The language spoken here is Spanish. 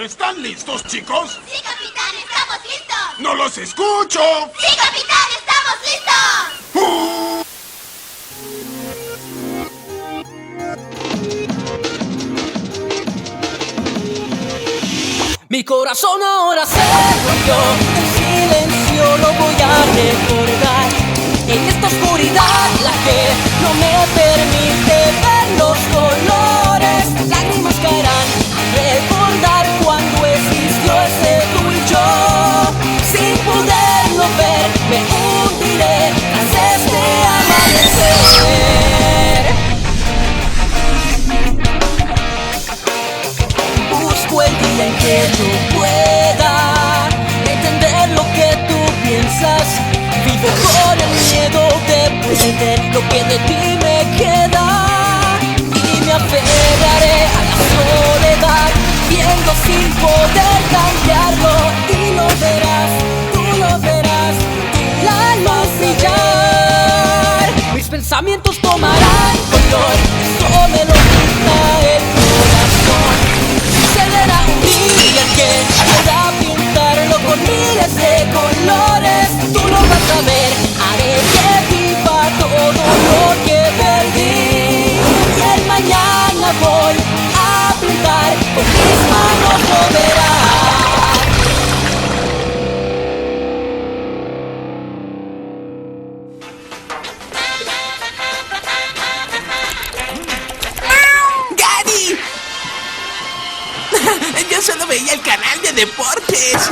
¿Están listos, chicos? ¡Sí, capitán! ¡Estamos listos! ¡No los escucho! ¡Sí, capitán! ¡Estamos listos! Mi corazón ahora se rompió, en silencio lo voy a recordar. En esta oscuridad la que no me permite ver los colores, lágrimas caerán al recordar cuando existió ese tú y yo. Sin poderlo ver me hundiré tras este amanecer. Busco el día en que yo pueda entender lo que tú piensas. Vivo con el miedo de perder lo que de ti me queda. Y me aferraré a la soledad, viendo sin poder cambiarlo. Y lo verás, tú lo verás, la luz brillar. Mis pensamientos tomarán color, eso me lo dicta el corazón. Se verá un día que pueda pintarlo con miles de colores. Tú lo vas a ver, haré que viva todo lo que perdí. Y el mañana voy a pintar, con mis manos lo verás. ¡Daddy! Yo solo veía el canal de deportes.